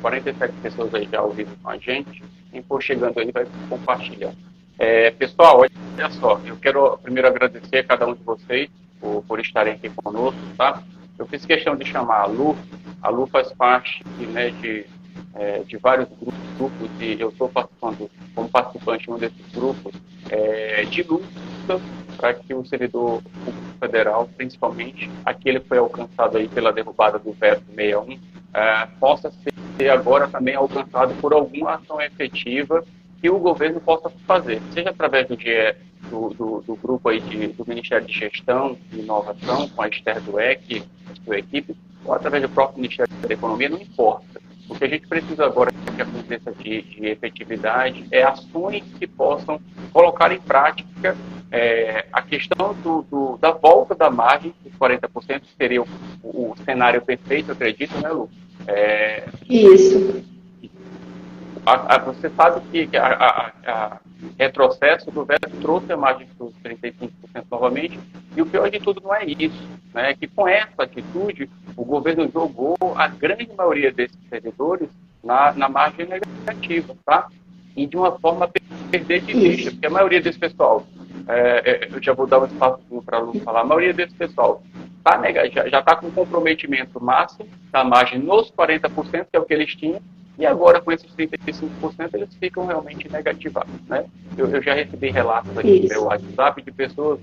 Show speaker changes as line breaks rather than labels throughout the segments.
47 pessoas aí já ao vivo com a gente. Quem for chegando aí vai compartilhar. Pessoal, olha só, eu quero primeiro agradecer a cada um de vocês por estarem aqui conosco, tá? Eu fiz questão de chamar a Lu. A Lu faz parte, né, de vários grupos, e eu estou participando como participante de um desses grupos de luta para que o servidor público federal, principalmente aquele que foi alcançado aí pela derrubada do veto 61, possa ser agora também alcançado por alguma ação efetiva que o governo possa fazer, seja através do grupo aí do Ministério de Gestão e Inovação, com a Esther Dweck, a sua equipe, ou através do próprio Ministério da Economia, não importa. O que a gente precisa agora que aconteça de efetividade é ações que possam colocar em prática a questão da volta da margem, dos 40%, que seria o cenário perfeito, acredito, né, Lu?
Isso.
Você sabe que a retrocesso do veto trouxe a margem dos 35% novamente, e o pior de tudo não é isso, né? Que com essa atitude o governo jogou a grande maioria desses servidores na margem negativa, tá? E de uma forma a perder de vista, porque a maioria desse pessoal, eu já vou dar um espaço para a Lu falar, a maioria desse pessoal já está com comprometimento máximo da margem nos 40%, que é o que eles tinham, e agora, com esses 35%, eles ficam realmente negativados, né? Eu já recebi relatos aqui no meu WhatsApp de pessoas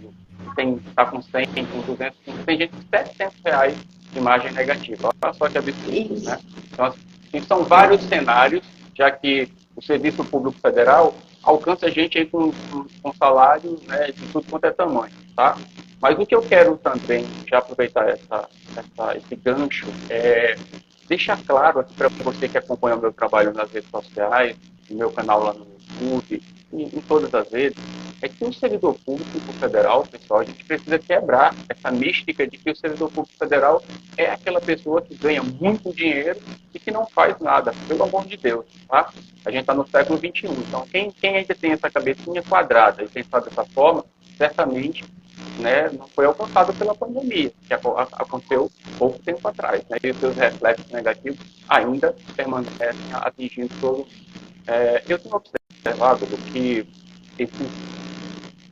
que está com 100, com 200, tem gente com R$700 de margem negativa. Olha só que absurdo, né? Então, assim, são vários cenários, já que o Serviço Público Federal alcança a gente aí com salários, né, de tudo quanto é tamanho, tá? Mas o que eu quero também, já aproveitar esse gancho, deixar claro aqui para você que acompanha o meu trabalho nas redes sociais, no meu canal lá no YouTube, e em todas as redes, é que o servidor público federal, pessoal, a gente precisa quebrar essa mística de que o servidor público federal é aquela pessoa que ganha muito dinheiro e que não faz nada, pelo amor de Deus, tá? A gente está no século XXI, então quem ainda tem essa cabecinha quadrada e pensar dessa forma, certamente, né, não foi alcançado pela pandemia, que aconteceu pouco tempo atrás, né, e os seus reflexos negativos ainda permanecem atingindo todos. Eu tenho observado que esses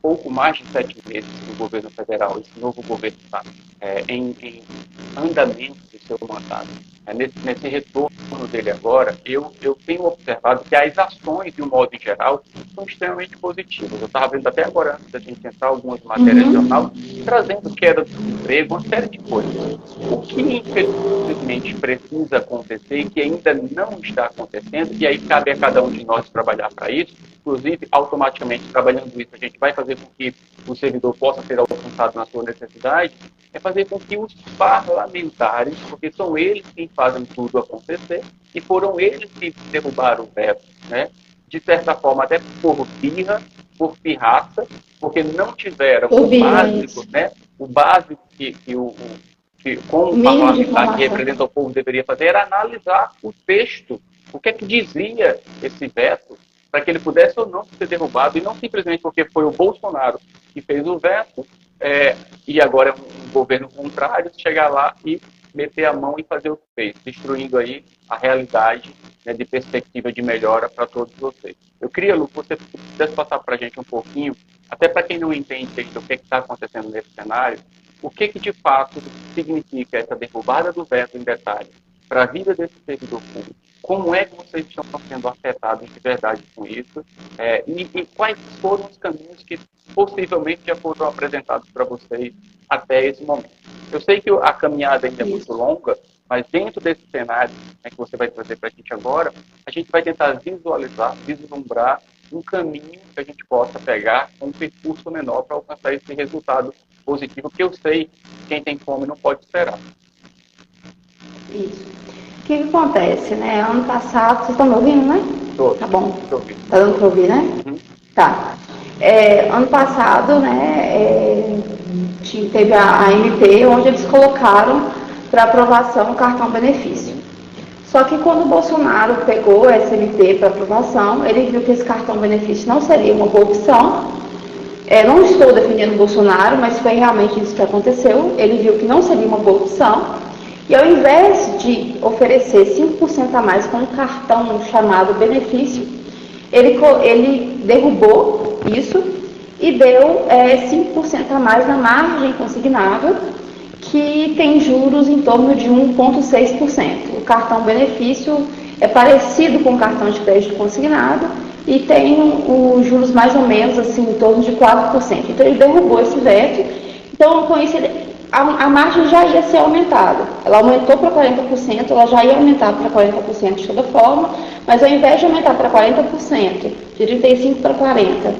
pouco mais de 7 meses do governo federal, esse novo governo está em andamento do seu mandato, nesse retorno dele agora, eu tenho observado que as ações, de um modo geral, são extremamente positivas. Eu estava vendo até agora, antes da gente entrar, algumas matérias de jornal, trazendo queda do emprego, uma série de coisas. O que, infelizmente, precisa acontecer e que ainda não está acontecendo, e aí cabe a cada um de nós trabalhar para isso, inclusive, automaticamente, trabalhando isso, a gente vai fazer com que o servidor possa ser alcançado na sua necessidade, é fazer com que os parlamentares, porque são eles quem fazem tudo acontecer, e foram eles que derrubaram o veto, né? De certa forma, até por birra, por pirraça, porque não tiveram o básico, né? O básico que como o parlamentar que representa o povo deveria fazer era analisar o texto, o que é que dizia esse veto, para que ele pudesse ou não ser derrubado, e não simplesmente porque foi o Bolsonaro que fez o veto, e agora é um governo contrário, chegar lá e meter a mão e fazer o que fez, destruindo aí a realidade, né, de perspectiva de melhora para todos vocês. Eu queria, Lu, que você pudesse passar para a gente um pouquinho, até para quem não entende o que está acontecendo nesse cenário, o que de fato significa essa derrubada do veto em detalhe para a vida desse servidor público. Como é que vocês estão sendo afetados de verdade com isso? E quais foram os caminhos que possivelmente já foram apresentados para vocês até esse momento? Eu sei que a caminhada ainda é muito longa, mas dentro desse cenário, né, que você vai trazer para a gente agora, a gente vai tentar visualizar, vislumbrar um caminho que a gente possa pegar com um percurso menor para alcançar esse resultado positivo, que eu sei que quem tem fome não pode esperar.
Isso. O que acontece, né? Ano passado, vocês estão me ouvindo, né?
Tô.
Tá bom.
Tô ouvindo.
Tá dando para ouvir, né?
Uhum.
Tá. Ano passado, né, teve a MP, onde eles colocaram para aprovação o cartão benefício. Só que quando o Bolsonaro pegou essa MP para aprovação, ele viu que esse cartão benefício não seria uma boa opção. Não estou defendendo o Bolsonaro, mas foi realmente isso que aconteceu. Ele viu que não seria uma boa opção. E ao invés de oferecer 5% a mais com um cartão chamado benefício, ele derrubou isso e deu 5% a mais na margem consignada, que tem juros em torno de 1,6%. O cartão benefício é parecido com o cartão de crédito consignado e tem os juros mais ou menos assim, em torno de 4%. Então ele derrubou esse veto. Então com isso a margem já ia ser aumentada. Ela aumentou para 40%, ela já ia aumentar para 40% de toda forma, mas ao invés de aumentar para 40%, de 35% para 40%,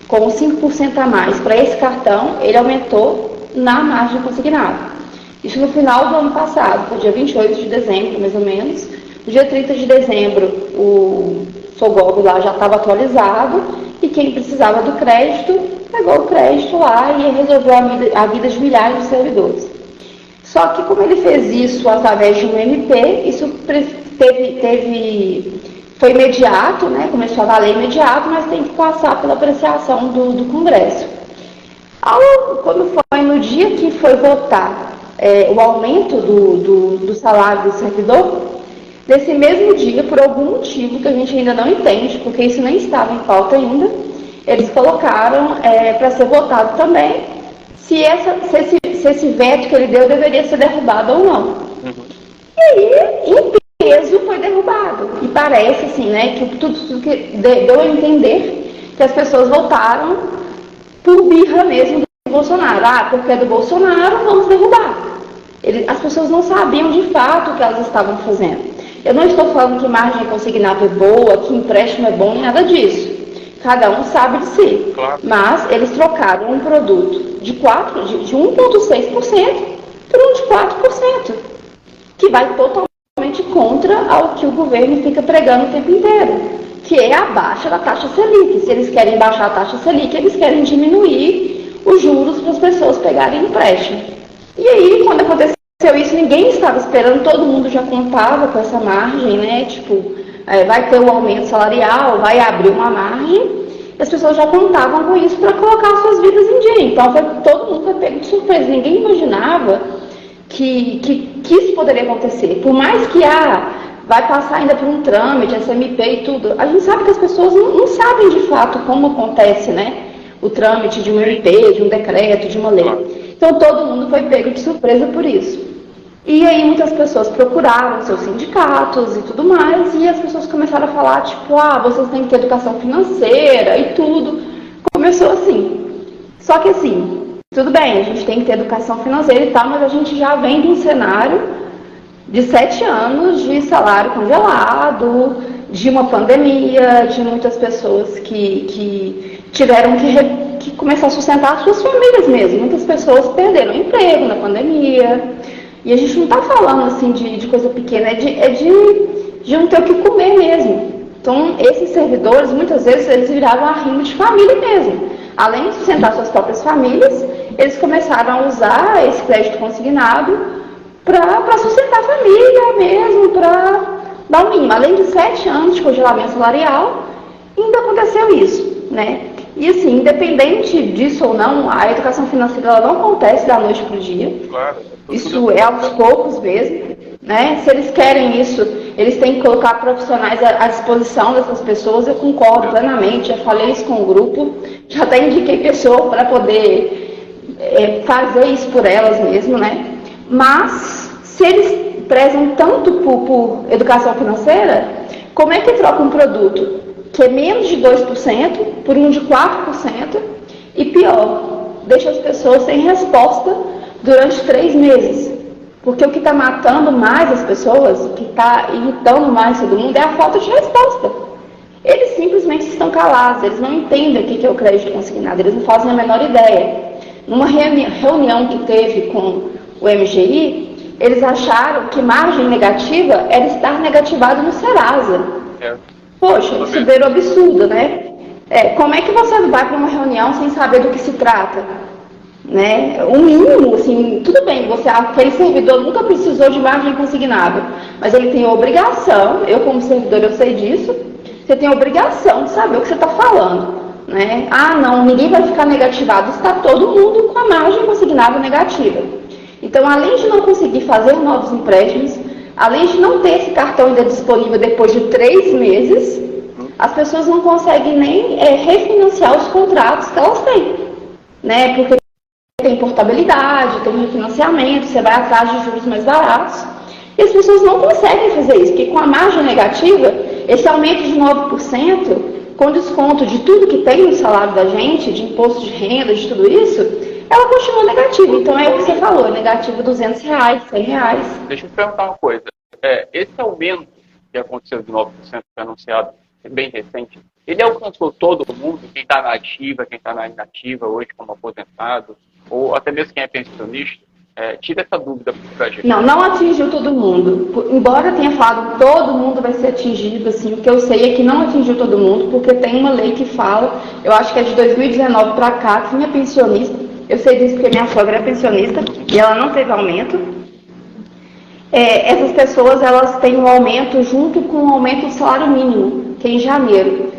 com 5% a mais para esse cartão, ele aumentou na margem consignada. Isso no final do ano passado, foi dia 28 de dezembro, mais ou menos. No dia 30 de dezembro, o Sogog lá já estava atualizado e quem precisava do crédito, pegou o crédito lá e resolveu a vida de milhares de servidores. Só que como ele fez isso através de um MP, isso foi imediato, né? Começou a valer imediato, mas tem que passar pela apreciação do Congresso. Quando foi no dia que foi votar o aumento do salário do servidor, nesse mesmo dia, por algum motivo que a gente ainda não entende, porque isso nem estava em pauta ainda, eles colocaram para ser votado também se esse veto que ele deu deveria ser derrubado ou não. E aí, em peso, foi derrubado. E parece, assim, né, que tudo que deu a entender que as pessoas votaram por birra mesmo do Bolsonaro. Porque é do Bolsonaro, vamos derrubar. As pessoas não sabiam de fato o que elas estavam fazendo. Eu não estou falando que margem consignada é boa, que empréstimo é bom, nem nada disso. Cada um sabe de si. Claro. Mas eles trocaram um produto de 1,6% por um de 4%, que vai totalmente contra ao que o governo fica pregando o tempo inteiro, que é a baixa da taxa Selic. Se eles querem baixar a taxa Selic, eles querem diminuir os juros para as pessoas pegarem empréstimo. E aí, quando aconteceu isso, ninguém estava esperando, todo mundo já contava com essa margem, né? Tipo, vai ter um aumento salarial, vai abrir uma margem, e as pessoas já contavam com isso para colocar suas vidas em dia. Então, todo mundo foi pego de surpresa, ninguém imaginava que isso poderia acontecer. Por mais que vai passar ainda por um trâmite, SMP e tudo, a gente sabe que as pessoas não sabem de fato como acontece, né? O trâmite de um MP, de um decreto, de uma lei. Então todo mundo foi pego de surpresa por isso. E aí muitas pessoas procuraram seus sindicatos e tudo mais, e as pessoas começaram a falar, tipo, vocês têm que ter educação financeira e tudo. Começou assim. Só que assim, tudo bem, a gente tem que ter educação financeira e tal, mas a gente já vem de um cenário de 7 anos de salário congelado, de uma pandemia, de muitas pessoas que tiveram que começar a sustentar as suas famílias mesmo. Muitas pessoas perderam emprego na pandemia. E a gente não está falando assim de coisa pequena, é de não ter o que comer mesmo. Então, esses servidores, muitas vezes, eles viravam arrimo de família mesmo. Além de sustentar suas próprias famílias, eles começaram a usar esse crédito consignado para sustentar a família mesmo, para dar o mínimo. Além de 7 anos de congelamento salarial, ainda aconteceu isso, né? E assim, independente disso ou não, a educação financeira ela não acontece da noite para o dia. Claro. Isso é aos poucos mesmo, né? Se eles querem isso, eles têm que colocar profissionais à disposição dessas pessoas. Eu concordo plenamente, já falei isso com o grupo, já até indiquei pessoa para poder fazer isso por elas mesmo, né? Mas, se eles prezam tanto por educação financeira, como é que troca um produto que é menos de 2% por um de 4%, e pior, deixa as pessoas sem resposta durante 3 meses. Porque o que está matando mais as pessoas, o que está irritando mais todo mundo, é a falta de resposta. Eles simplesmente estão calados, eles não entendem o que é o crédito consignado, eles não fazem a menor ideia. Numa reunião que teve com o MGI, eles acharam que margem negativa era estar negativado no Serasa. Poxa, isso virou absurdo, né? Como é que você vai para uma reunião sem saber do que se trata? Né? O mínimo, assim, tudo bem, aquele servidor nunca precisou de margem consignada, mas ele tem a obrigação, eu como servidor eu sei disso, você tem a obrigação de saber o que você está falando, né? Não, ninguém vai ficar negativado, está todo mundo com a margem consignada negativa. Então, além de não conseguir fazer novos empréstimos, além de não ter esse cartão ainda disponível depois de 3 meses, as pessoas não conseguem nem refinanciar os contratos que elas têm, né? Porque tem portabilidade, tem refinanciamento, você vai atrás de juros mais baratos. E as pessoas não conseguem fazer isso, porque com a margem negativa, esse aumento de 9%, com desconto de tudo que tem no salário da gente, de imposto de renda, de tudo isso, ela continua negativa. Então é o que você falou, negativo R$200, R$100.
Deixa eu te perguntar uma coisa. Esse aumento que aconteceu de 9% que foi anunciado, é bem recente, ele alcançou todo mundo, quem está na ativa, quem está na inativa hoje como aposentado, ou até mesmo quem é pensionista? Tira essa dúvida para a gente.
Não atingiu todo mundo. Embora tenha falado que todo mundo vai ser atingido, assim, o que eu sei é que não atingiu todo mundo, porque tem uma lei que fala, eu acho que é de 2019 para cá, quem é pensionista, eu sei disso porque minha sogra é pensionista e ela não teve aumento. Essas pessoas, elas têm um aumento junto com o aumento do salário mínimo, que é em janeiro.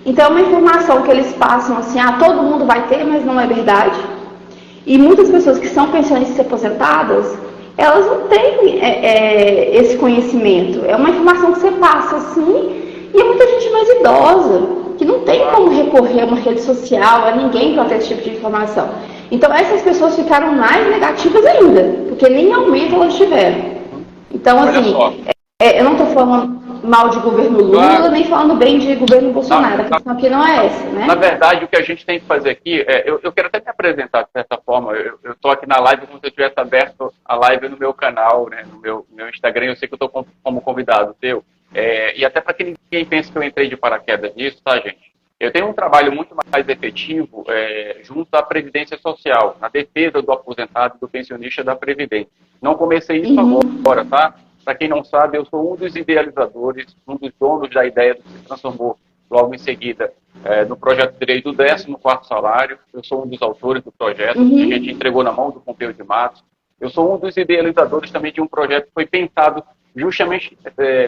Então, é uma informação que eles passam assim, todo mundo vai ter, mas não é verdade. E muitas pessoas que são pensionistas e aposentadas, elas não têm esse conhecimento. É uma informação que você passa assim, e é muita gente mais idosa, que não tem como recorrer a uma rede social, a ninguém para ter esse tipo de informação. Então essas pessoas ficaram mais negativas ainda, porque nem aumento elas tiveram. Então, assim, eu não estou falando mal de governo Lula, nem falando bem de governo Bolsonaro. A questão aqui não é essa, né?
Na verdade, o que a gente tem que fazer aqui, eu quero até me apresentar de certa forma. Eu estou aqui na live como se eu tivesse aberto a live no meu canal, né, no meu Instagram. Eu sei que eu estou como convidado teu. E até para que ninguém pense que eu entrei de paraquedas nisso, tá, gente? Eu tenho um trabalho muito mais efetivo junto à Previdência Social, na defesa do aposentado e do pensionista da Previdência. Não comecei isso agora, tá? Para quem não sabe, eu sou um dos idealizadores, um dos donos da ideia que se transformou logo em seguida no projeto de lei do 14º salário. Eu sou um dos autores do projeto, que a gente entregou na mão do Pompeu de Matos. Eu sou um dos idealizadores também de um projeto que foi pensado justamente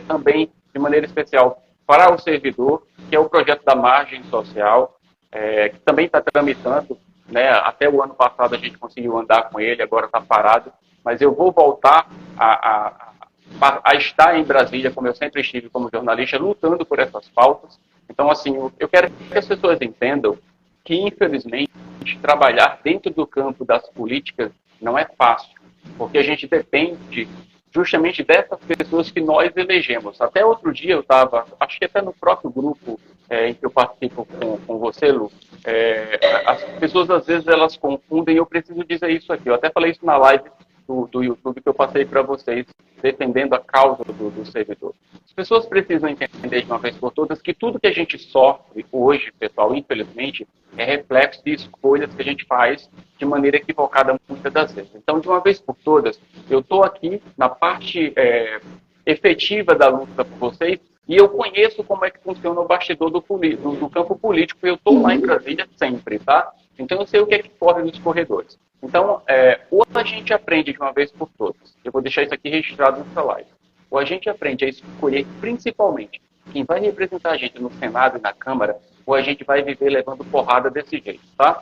também de maneira especial para o servidor, que é o projeto da margem social, que também está tramitando, né? Até o ano passado a gente conseguiu andar com ele, agora está parado, mas eu vou voltar a estar em Brasília, como eu sempre estive como jornalista, lutando por essas pautas. Então, assim, eu quero que as pessoas entendam que, infelizmente, trabalhar dentro do campo das políticas não é fácil, porque a gente depende justamente dessas pessoas que nós elegemos. Até outro dia eu estava, acho que até no próprio grupo em que eu participo com você, Lu, as pessoas às vezes elas confundem, e eu preciso dizer isso aqui. Eu até falei isso na live do YouTube que eu passei para vocês, defendendo a causa do servidor. As pessoas precisam entender de uma vez por todas que tudo que a gente sofre hoje, pessoal, infelizmente, é reflexo de escolhas que a gente faz de maneira equivocada muitas das vezes. Então, de uma vez por todas, eu estou aqui na parte efetiva da luta por vocês e eu conheço como é que funciona o bastidor do campo político, e eu estou lá em Brasília sempre, tá? Então, eu sei o que é que corre nos corredores. Então, ou a gente aprende de uma vez por todas, eu vou deixar isso aqui registrado nessa live, ou a gente aprende a escolher principalmente quem vai representar a gente no Senado e na Câmara, ou a gente vai viver levando porrada desse jeito, tá?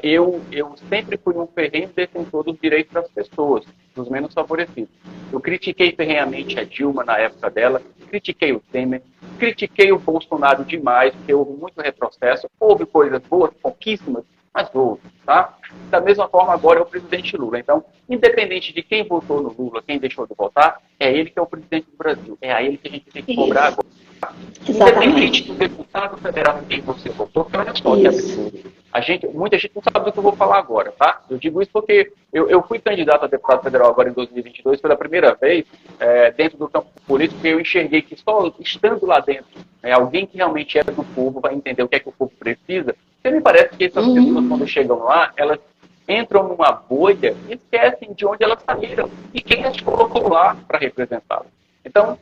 Eu sempre fui um ferrenho defensor dos direitos das pessoas, dos menos favorecidos. Eu critiquei ferrenhamente a Dilma na época dela, critiquei o Temer, critiquei o Bolsonaro demais, porque houve muito retrocesso, houve coisas boas, pouquíssimas, mas houve, tá? Da mesma forma, agora é o presidente Lula. Então, independente de quem votou no Lula, quem deixou de votar, é ele que é o presidente do Brasil. É a ele que a gente tem que cobrar agora. Independente do deputado federal em quem você votou, porque olha só que absurdo. Muita gente não sabe do que eu vou falar agora, tá? Eu digo isso porque eu fui candidato a deputado federal agora em 2022 pela primeira vez dentro do campo político, e eu enxerguei que só estando lá dentro, alguém que realmente é do povo vai entender o que é que o povo precisa. Porque me parece que essas pessoas, quando chegam lá, elas entram numa bolha e esquecem de onde elas saíram e quem as colocou lá para representá-las. Então,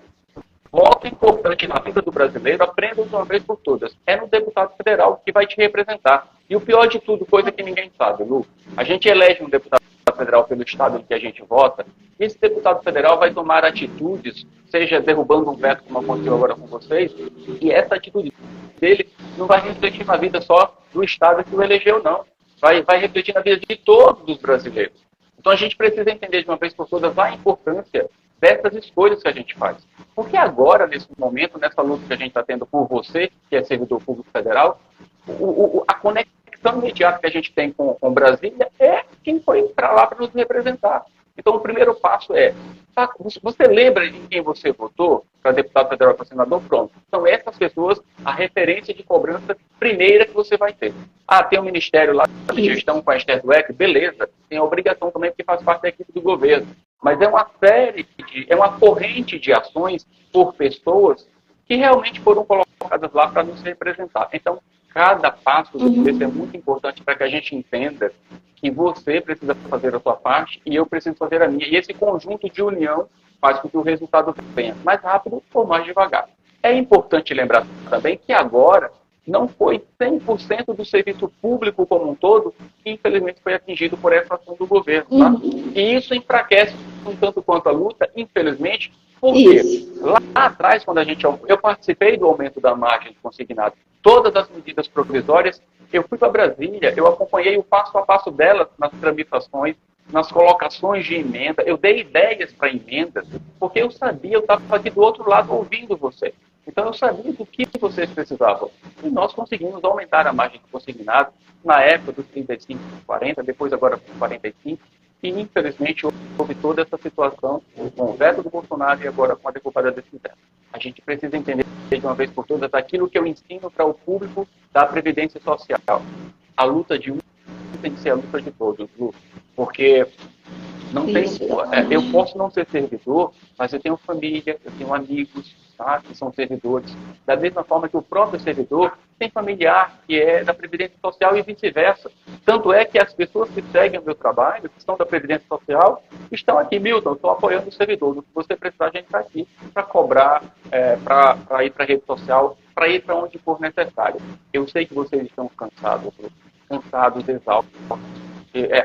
voto importante na vida do brasileiro, aprendam de uma vez por todas. É no deputado federal que vai te representar. E o pior de tudo, coisa que ninguém sabe, Lu, a gente elege um deputado federal pelo estado em que a gente vota, e esse deputado federal vai tomar atitudes, seja derrubando um veto, como aconteceu agora com vocês, e essa atitude dele não vai refletir na vida só do estado que o elegeu, não. Vai refletir na vida de todos os brasileiros. Então a gente precisa entender de uma vez por todas a importância dessas escolhas que a gente faz. Porque agora, nesse momento, nessa luta que a gente está tendo por você, que é servidor público federal, a conexão imediata que a gente tem com Brasília é quem foi para lá para nos representar. Então, o primeiro passo é, você lembra de quem você votou para deputado federal e para senador? Pronto. São essas pessoas a referência de cobrança primeira que você vai ter. Tem um ministério lá de gestão com a Esther Dweck, beleza. Tem a obrigação também, porque faz parte da equipe do governo. Mas é uma é uma corrente de ações por pessoas que realmente foram colocadas lá para nos representar. Então, cada passo desse é muito importante para que a gente entenda que você precisa fazer a sua parte e eu preciso fazer a minha. E esse conjunto de união faz com que o resultado venha mais rápido ou mais devagar. É importante lembrar também que agora não foi 100% do serviço público como um todo que, infelizmente, foi atingido por essa ação do governo. Tá? E isso enfraquece um tanto quanto a luta, infelizmente, porque lá atrás, quando eu participei do aumento da margem de consignado, todas as medidas provisórias, eu fui para Brasília, eu acompanhei o passo a passo delas nas tramitações, nas colocações de emenda, eu dei ideias para emendas, porque eu sabia, eu estava aqui do outro lado ouvindo vocês. Então eu sabia do que vocês precisavam. E nós conseguimos aumentar a margem de consignado na época dos 35 para 40, depois agora para 45, e infelizmente houve toda essa situação com o veto do Bolsonaro e agora com a derrubada desse veto. A gente precisa entender de uma vez por todas aquilo que eu ensino para o público da Previdência Social. A luta de um tem que ser a luta de todos, Lu, porque não tem, eu posso não ser servidor, mas eu tenho família, eu tenho amigos, tá, que são servidores. Da mesma forma que o próprio servidor tem familiar que é da Previdência Social e vice-versa. Tanto é que as pessoas que seguem o meu trabalho, que estão da Previdência Social, estão aqui, Milton, estou apoiando o servidor. Do que você precisar, a gente está aqui para cobrar, para ir para a rede social, para ir para onde for necessário. Eu sei que vocês estão cansados, exaustos.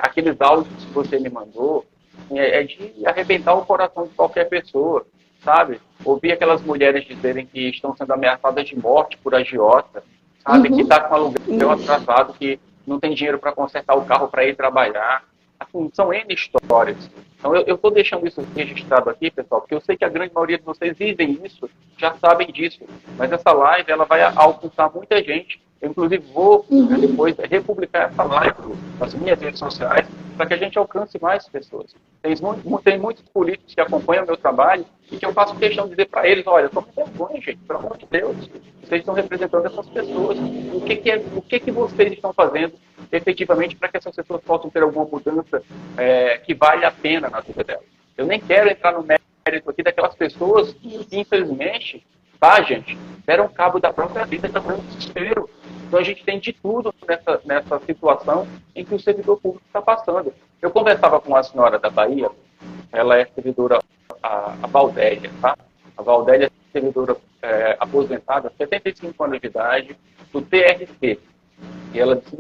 Aqueles áudios que você me mandou é de arrebentar o coração de qualquer pessoa, sabe? Ouvir aquelas mulheres dizerem que estão sendo ameaçadas de morte por agiota, sabe? Que está com aluguel atrasado, que não tem dinheiro para consertar o carro para ir trabalhar. Assim, são N histórias. Então, eu estou deixando isso registrado aqui, pessoal, porque eu sei que a grande maioria de vocês vivem isso, já sabem disso. Mas essa live, ela vai alcançar muita gente. Eu, inclusive, vou depois republicar essa live nas minhas redes sociais para que a gente alcance mais pessoas. Tem muitos políticos que acompanham o meu trabalho e que eu faço questão de dizer para eles, olha, tome vergonha, gente, pelo amor de Deus. Vocês estão representando essas pessoas. O que vocês estão fazendo efetivamente para que essas pessoas possam ter alguma mudança que vale a pena na vida delas? Eu nem quero entrar no mérito aqui daquelas pessoas que, infelizmente, gente, deram cabo da própria vida, está dando desespero. Então a gente tem de tudo nessa situação em que o servidor público está passando. Eu conversava com uma senhora da Bahia, ela é servidora, a Valdélia, tá? A Valdélia é servidora aposentada, 75 anos de idade, do TRC. E ela disse,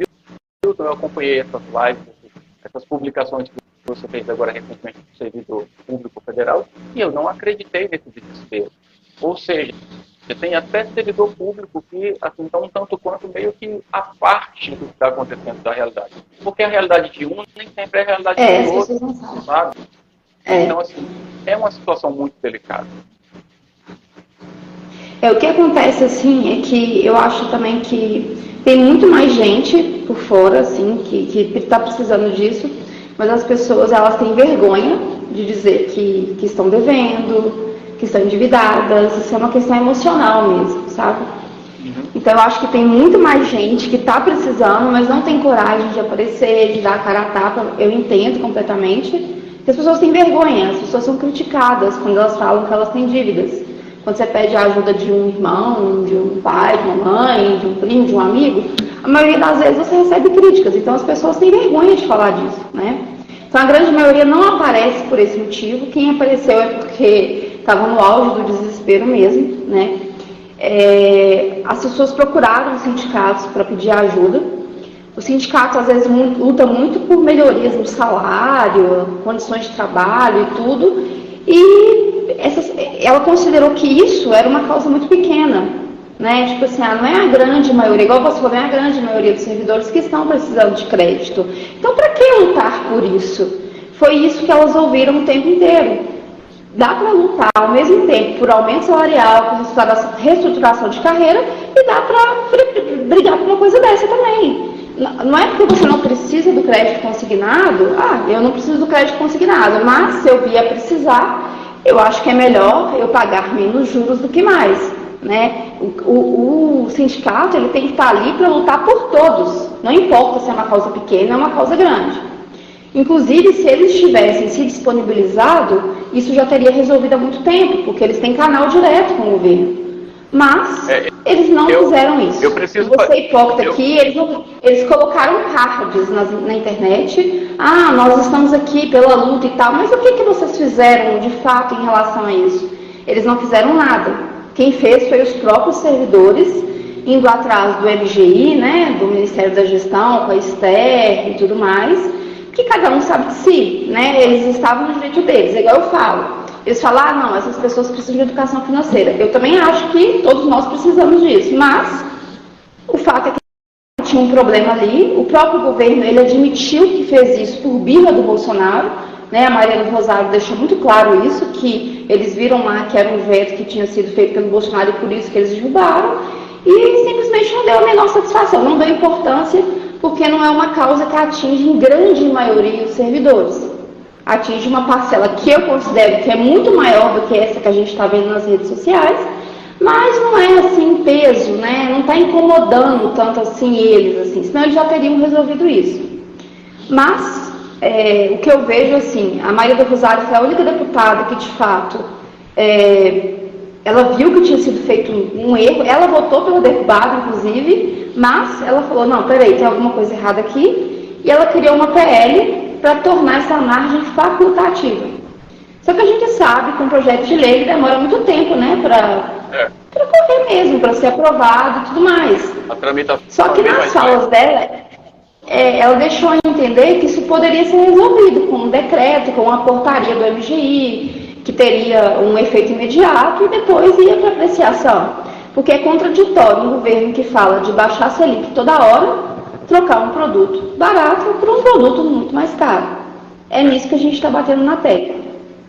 Milton, eu acompanhei essas lives, essas publicações que você fez agora recentemente do servidor público federal, e eu não acreditei nesse desespero. Ou seja, você tem até servidor público que assim, está um tanto quanto meio que a parte do que está acontecendo da realidade. Porque a realidade de um nem sempre é a realidade do outro, sabe? Então, assim, é uma situação muito delicada.
O que acontece, assim, é que eu acho também que tem muito mais gente por fora, assim, que está precisando disso, mas as pessoas, elas têm vergonha de dizer que estão devendo, que estão endividadas. Isso é uma questão emocional mesmo, sabe? Então eu acho que tem muito mais gente que está precisando, mas não tem coragem de aparecer, de dar a cara a tapa. Eu entendo completamente que as pessoas têm vergonha, as pessoas são criticadas quando elas falam que elas têm dívidas. Quando você pede a ajuda de um irmão, de um pai, de uma mãe, de um primo, de um amigo, a maioria das vezes você recebe críticas. Então as pessoas têm vergonha de falar disso, né? Então a grande maioria não aparece por esse motivo. Quem apareceu é porque estava no auge do desespero mesmo, né? As pessoas procuraram os sindicatos para pedir ajuda. Os sindicatos às vezes lutam muito por melhorias no salário, condições de trabalho e tudo, e ela considerou que isso era uma causa muito pequena, né? Tipo assim, não é a grande maioria, igual você falou, não é a grande maioria dos servidores que estão precisando de crédito. Então, para que lutar por isso? foi isso que elas ouviram o tempo inteiro. Dá para lutar ao mesmo tempo por aumento salarial, por reestruturação de carreira, e dá para brigar por uma coisa dessa também. Não é porque você não precisa do crédito consignado, eu não preciso do crédito consignado, mas se eu vier precisar, eu acho que é melhor eu pagar menos juros do que mais. Né? O sindicato ele tem que estar ali para lutar por todos, não importa se é uma causa pequena ou uma causa grande. Inclusive, se eles tivessem se disponibilizado, isso já teria resolvido há muito tempo, porque eles têm canal direto com o governo. Mas eles não fizeram isso.
Eu preciso
ser hipócrita aqui, eles colocaram cards na internet. Nós estamos aqui pela luta e tal, mas o que vocês fizeram de fato em relação a isso? Eles não fizeram nada. Quem fez foi os próprios servidores, indo atrás do MGI, né, do Ministério da Gestão, com a Ester e tudo mais, que cada um sabe de si, né? Eles estavam no direito deles, é igual eu falo. Eles falam, não, essas pessoas precisam de educação financeira. Eu também acho que todos nós precisamos disso, mas o fato é que tinha um problema ali, o próprio governo, ele admitiu que fez isso por birra do Bolsonaro, né? A Maria do Rosário deixou muito claro isso, que eles viram lá que era um veto que tinha sido feito pelo Bolsonaro e por isso que eles derrubaram, e simplesmente não deu a menor satisfação, não deu importância, porque não é uma causa que atinge em grande maioria os servidores. Atinge uma parcela que eu considero que é muito maior do que essa que a gente está vendo nas redes sociais, mas não é assim peso, né? Não está incomodando tanto assim eles, assim, senão eles já teriam resolvido isso. Mas o que eu vejo assim, a Maria do Rosário foi a única deputada que de fato ela viu que tinha sido feito um erro, ela votou pela derrubada, inclusive, mas ela falou, não, peraí, tem alguma coisa errada aqui, e ela criou uma PL para tornar essa margem facultativa. Só que a gente sabe que um projeto de lei demora muito tempo, né, para correr mesmo, para ser aprovado e tudo mais. Só que nas falas dela, ela deixou a entender que isso poderia ser resolvido com um decreto, com uma portaria do MGI, que teria um efeito imediato e depois ia para apreciação. Porque é contraditório um governo que fala de baixar a Selic toda hora, trocar um produto barato por um produto muito mais caro. É nisso que a gente está batendo na tecla.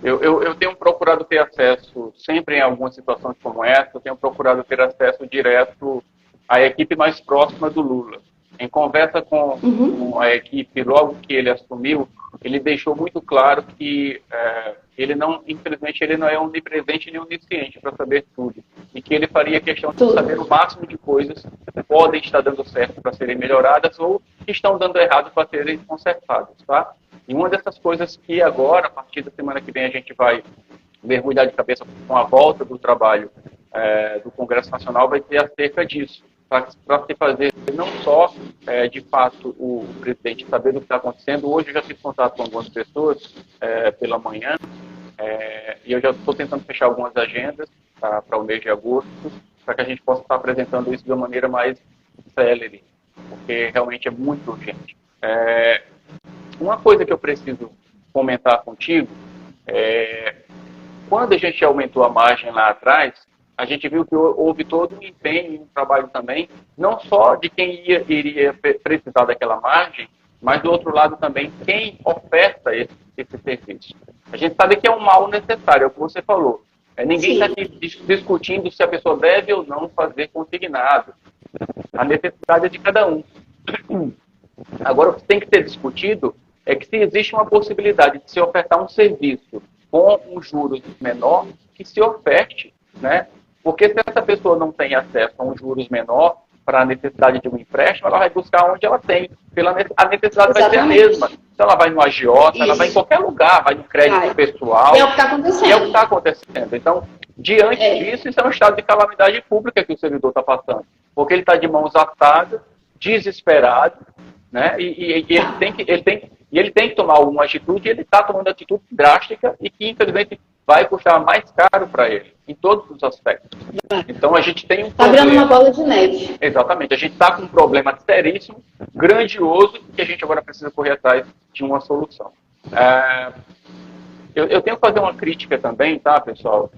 Eu tenho procurado ter acesso, sempre em algumas situações como essa, eu tenho procurado ter acesso direto à equipe mais próxima do Lula. Em conversa com a equipe, logo que ele assumiu, ele deixou muito claro que ele não, infelizmente, ele não é onipresente nem onisciente para saber tudo. E que ele faria questão de saber o máximo de coisas que podem estar dando certo para serem melhoradas ou que estão dando errado para serem consertadas, tá? E uma dessas coisas que agora, a partir da semana que vem, a gente vai mergulhar de cabeça com a volta do trabalho do Congresso Nacional, vai ser acerca disso. Para se fazer não só, de fato, o presidente saber do que está acontecendo. Hoje eu já tive contato com algumas pessoas pela manhã, e eu já estou tentando fechar algumas agendas para o mês de agosto, para que a gente possa estar apresentando isso de uma maneira mais célere, porque realmente é muito urgente. Uma coisa que eu preciso comentar contigo quando a gente aumentou a margem lá atrás, a gente viu que houve todo um empenho e um trabalho também, não só de quem iria precisar daquela margem, mas do outro lado também quem oferta esse serviço. A gente sabe que é um mal necessário, é o que você falou. Ninguém está aqui discutindo se a pessoa deve ou não fazer consignado. A necessidade é de cada um. Agora, o que tem que ser discutido é que se existe uma possibilidade de se ofertar um serviço com um juros menor, que se oferte, né? Porque se essa pessoa não tem acesso a um juros menor para a necessidade de um empréstimo, ela vai buscar onde ela tem. A necessidade vai ser a mesma. Então ela vai no agiota, ela vai em qualquer lugar, vai no crédito pessoal.
É o que está acontecendo.
É o que está acontecendo. Então, diante disso, isso é um estado de calamidade pública que o servidor está passando. Porque ele está de mãos atadas, desesperado, né? E ele tem que tomar alguma atitude, e ele está tomando atitude drástica e que, infelizmente, vai custar mais caro para ele, em todos os aspectos. Então, a gente tem um problema.
Está virando uma bola de neve.
Exatamente. A gente está com um problema seríssimo, grandioso, que a gente agora precisa correr atrás de uma solução. Eu tenho que fazer uma crítica também, tá, pessoal?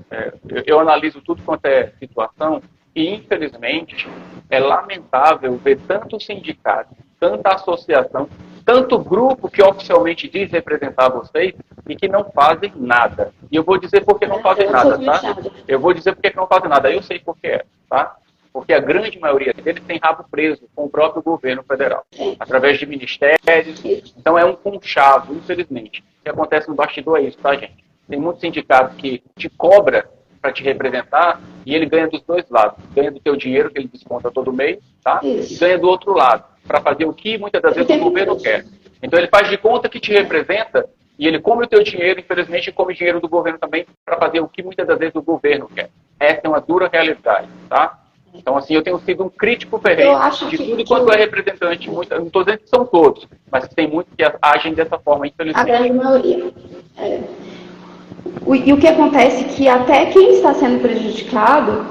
Eu analiso tudo quanto é situação e, infelizmente, é lamentável ver tanto sindicato, tanta associação tanto grupo que oficialmente diz representar vocês e que não fazem nada. E eu vou dizer por que não fazem nada, tá? Eu vou dizer por que não fazem nada. Eu sei por que é, tá? Porque a grande maioria deles tem rabo preso com o próprio governo federal, através de ministérios. Então é um conchavo, infelizmente. O que acontece no bastidor é isso, tá, gente? Tem muito sindicato que te cobra para te representar e ele ganha dos dois lados. Ganha do teu dinheiro, que ele desconta todo mês, tá? E ganha do outro lado, para fazer o que muitas das vezes o governo quer. Então ele faz de conta que te representa e ele come o teu dinheiro, infelizmente come o dinheiro do governo também para fazer o que muitas das vezes o governo quer. Essa é uma dura realidade, tá? Então, assim, eu tenho sido um crítico ferrenho de tudo enquanto é representante. Não estou dizendo que são todos, mas tem muitos que agem dessa forma, infelizmente.
A grande maioria. E o que acontece é que até quem está sendo prejudicado,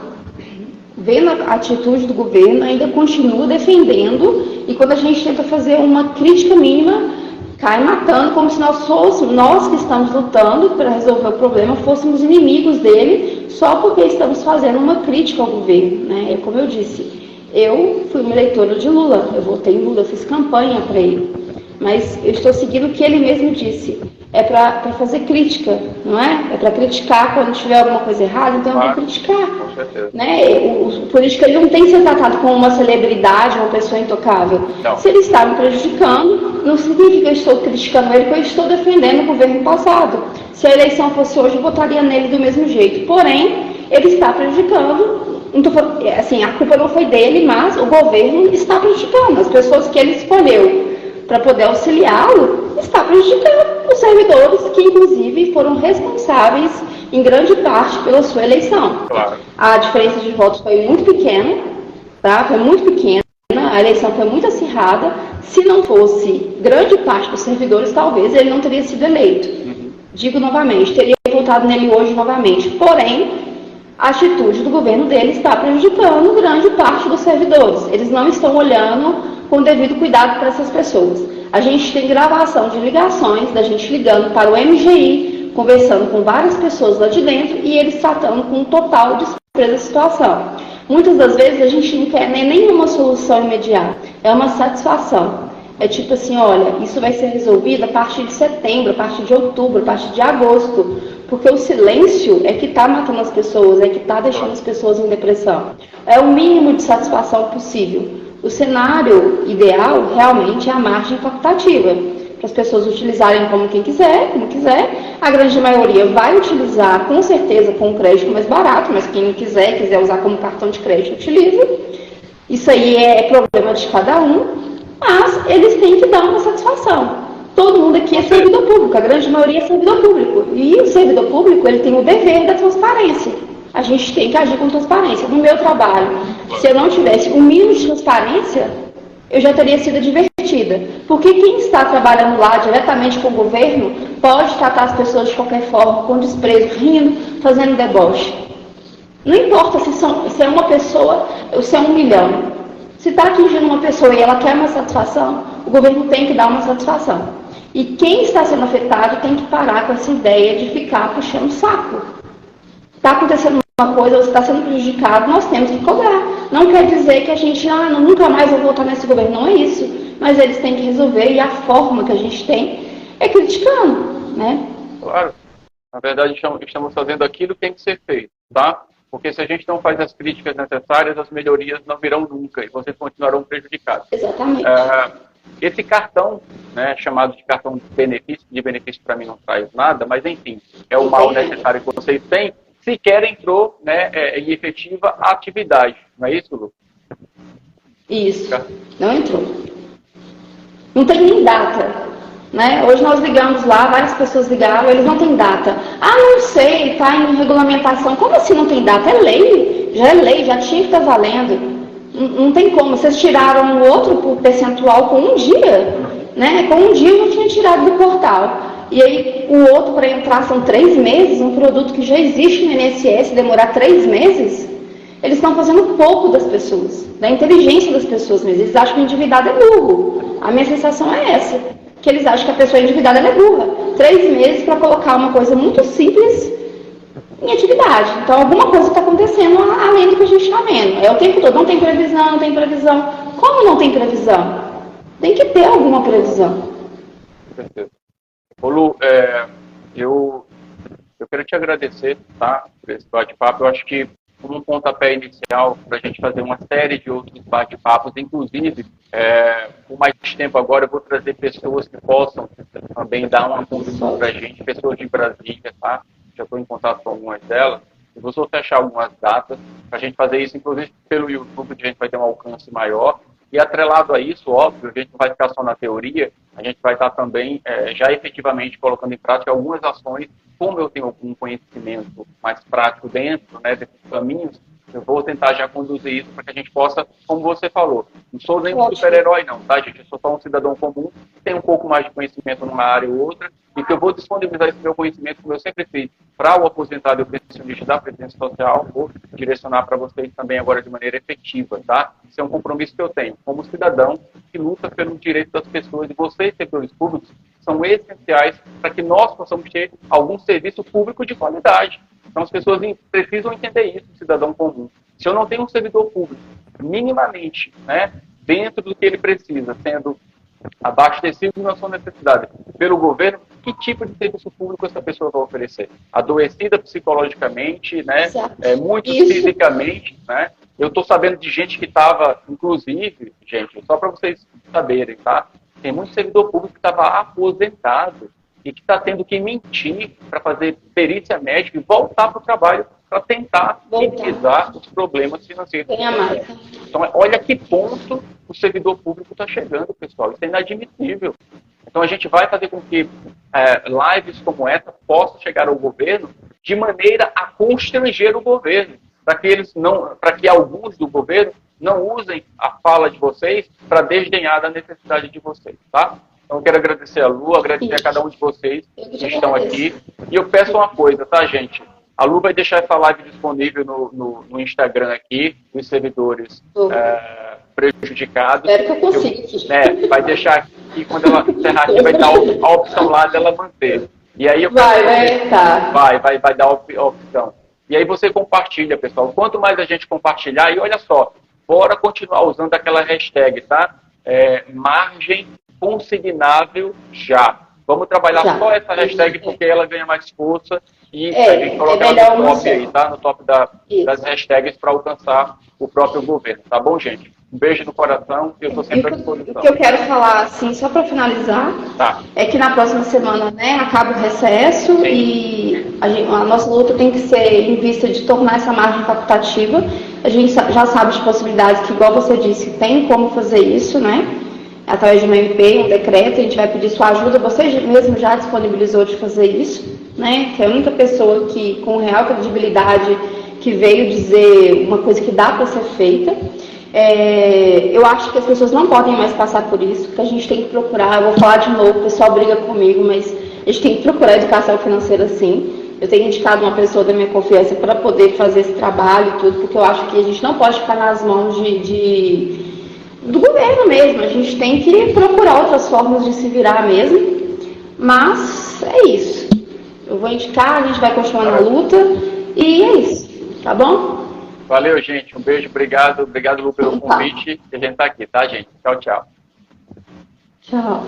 vendo a atitude do governo, ainda continua defendendo, e quando a gente tenta fazer uma crítica mínima, cai matando, como se nós que estamos lutando para resolver o problema, fôssemos inimigos dele, só porque estamos fazendo uma crítica ao governo, né? É como eu disse, eu fui uma eleitora de Lula, eu votei em Lula, eu fiz campanha para ele, mas eu estou seguindo o que ele mesmo disse, é para fazer crítica, não é? É para criticar quando tiver alguma coisa errada, então eu vou criticar.
Com certeza.
Né? O político ele não tem que ser tratado como uma celebridade, uma pessoa intocável.
Não.
Se ele está me prejudicando, não significa que eu estou criticando ele, porque eu estou defendendo o governo passado. Se a eleição fosse hoje, eu votaria nele do mesmo jeito. Porém, ele está prejudicando, assim, a culpa não foi dele, mas o governo está prejudicando. As pessoas que ele escolheu para poder auxiliá-lo, está prejudicando os servidores que, inclusive, foram responsáveis, em grande parte, pela sua eleição.
Claro.
A diferença de votos foi muito pequena, tá? Foi muito pequena, a eleição foi muito acirrada. Se não fosse grande parte dos servidores, talvez ele não teria sido eleito. Digo novamente, teria votado nele hoje novamente. Porém, a atitude do governo dele está prejudicando grande parte dos servidores. Eles não estão olhando com o devido cuidado para essas pessoas. A gente tem gravação de ligações da gente ligando para o MGI, conversando com várias pessoas lá de dentro e eles tratando com um total desprezo da situação. Muitas das vezes a gente não quer nem nenhuma solução imediata, é uma satisfação. É tipo assim, olha, isso vai ser resolvido a partir de setembro, a partir de outubro, a partir de agosto, porque o silêncio é que está matando as pessoas, é que está deixando as pessoas em depressão. É o mínimo de satisfação possível. O cenário ideal realmente é a margem facultativa, para as pessoas utilizarem como quiser. A grande maioria vai utilizar, com certeza, com um crédito mais barato, mas quem não quiser usar como cartão de crédito, utiliza. Isso aí é problema de cada um, mas eles têm que dar uma satisfação. Todo mundo aqui é servidor público, a grande maioria é servidor público. E o servidor público, ele tem o dever da transparência. A gente tem que agir com transparência. No meu trabalho, se eu não tivesse o mínimo de transparência, eu já teria sido advertida. Porque quem está trabalhando lá diretamente com o governo pode tratar as pessoas de qualquer forma, com desprezo, rindo, fazendo deboche. Não importa se é uma pessoa ou se é 1 milhão. Se está atingindo uma pessoa e ela quer uma satisfação, o governo tem que dar uma satisfação. E quem está sendo afetado tem que parar com essa ideia de ficar puxando o saco. Está acontecendo uma coisa, você está sendo prejudicado, nós temos que cobrar. Não quer dizer que a gente, nunca mais vai voltar nesse governo, não é isso. Mas eles têm que resolver e a forma que a gente tem é criticando, né?
Claro. Na verdade, estamos fazendo aquilo que tem que ser feito, tá? Porque se a gente não faz as críticas necessárias, as melhorias não virão nunca e vocês continuarão prejudicados.
Exatamente.
Esse cartão, né, chamado de cartão de benefício para mim não traz nada, mas enfim, é o mal necessário que vocês têm, sequer entrou, né, em efetiva atividade. Não é isso, Lu?
Isso, não entrou. Não tem nem data. Né? Hoje nós ligamos lá, várias pessoas ligaram, eles não têm data. Não sei, está em regulamentação. Como assim não tem data? É lei, já tinha que estar valendo. Não tem como, vocês tiraram o outro por percentual com um dia, né? Com um dia eu já tinha tirado do portal. E aí o outro para entrar são 3 meses, um produto que já existe no INSS, demorar 3 meses, eles estão fazendo pouco das pessoas, da inteligência das pessoas mesmo. Eles acham que o endividado é burro. A minha sensação é essa, que eles acham que a pessoa endividada é burra. 3 meses para colocar uma coisa muito simples em atividade. Então, alguma coisa está acontecendo além do que a gente está vendo. É o tempo todo, não tem previsão. Como não tem previsão? tem que ter alguma previsão.
Com certeza. Ô Lu, eu quero te agradecer, tá, por esse bate-papo. Eu acho que como um pontapé inicial para a gente fazer uma série de outros bate-papos, inclusive, por mais tempo agora, eu vou trazer pessoas que possam também dar uma contribuição para a gente, pessoas de Brasília, tá? Já estou em contato com algumas delas. Eu vou só fechar algumas datas para a gente fazer isso, inclusive pelo YouTube, que a gente vai ter um alcance maior. E atrelado a isso, óbvio, a gente não vai ficar só na teoria, a gente vai estar também já efetivamente colocando em prática algumas ações. Como eu tenho algum conhecimento mais prático dentro, né, desses caminhos, eu vou tentar já conduzir isso para que a gente possa, como você falou, não sou nem um super-herói não, tá, gente? Eu sou só um cidadão comum, que tem um pouco mais de conhecimento numa área ou outra, e que eu vou disponibilizar esse meu conhecimento, como eu sempre fiz, para o aposentado e o pensionista da Previdência Social, vou direcionar para vocês também agora de maneira efetiva, tá? Isso é um compromisso que eu tenho, como cidadão que luta pelo direito das pessoas, e vocês, servidores públicos, são essenciais para que nós possamos ter algum serviço público de qualidade. Então, as pessoas precisam entender isso, cidadão comum. Se eu não tenho um servidor público, minimamente, né, dentro do que ele precisa, sendo abastecido na sua necessidade pelo governo, que tipo de serviço público essa pessoa vai oferecer? Adoecida psicologicamente, né, muito fisicamente, né? Eu estou sabendo de gente que estava, inclusive, gente, só para vocês saberem, tá? Tem muito servidor público que estava aposentado e que está tendo que mentir para fazer perícia médica e voltar para o trabalho para tentar minimizar os problemas financeiros. Então, olha que ponto o servidor público está chegando, pessoal. Isso é inadmissível. Então, a gente vai fazer com que lives como essa possam chegar ao governo de maneira a constranger o governo, para que alguns do governo não usem a fala de vocês para desdenhar da necessidade de vocês, tá? Então, eu quero agradecer a Lu, agradecer a cada um de vocês que estão aqui. E eu peço uma coisa, tá, gente? A Lu vai deixar essa live disponível no Instagram aqui, nos servidores prejudicados.
Espero que eu consiga.
Vai deixar aqui, quando ela encerrar aqui, vai dar a opção lá dela manter. E aí vai dar a opção. E aí você compartilha, pessoal. Quanto mais a gente compartilhar, e olha só, bora continuar usando aquela hashtag, tá? Margem consignável já. Vamos trabalhar só essa hashtag porque ela ganha mais força e a gente coloca ela no top aí, tá? No top das hashtags para alcançar o próprio governo, tá bom, gente? Um beijo no coração e eu estou sempre à disposição.
O que eu quero falar, assim, só para finalizar, é que na próxima semana, né, acaba o recesso. Sim. E a nossa luta tem que ser em vista de tornar essa margem facultativa. A gente já sabe de possibilidades que, igual você disse, tem como fazer isso, né? Através de uma MP, um decreto, a gente vai pedir sua ajuda. Você mesmo já disponibilizou de fazer isso, né? Que é a única pessoa que, com real credibilidade, que veio dizer uma coisa que dá para ser feita. Eu acho que as pessoas não podem mais passar por isso, que a gente tem que procurar, eu vou falar de novo, o pessoal briga comigo, mas a gente tem que procurar educação financeira sim. Eu tenho indicado uma pessoa da minha confiança para poder fazer esse trabalho e tudo, porque eu acho que a gente não pode ficar nas mãos do governo mesmo, a gente tem que procurar outras formas de se virar mesmo, mas é isso. Eu vou indicar, a gente vai continuar na luta e é isso, tá bom?
Valeu, gente. Um beijo, obrigado, Lu, pelo convite. E a gente tá aqui, tá, gente? Tchau, tchau.
Tchau.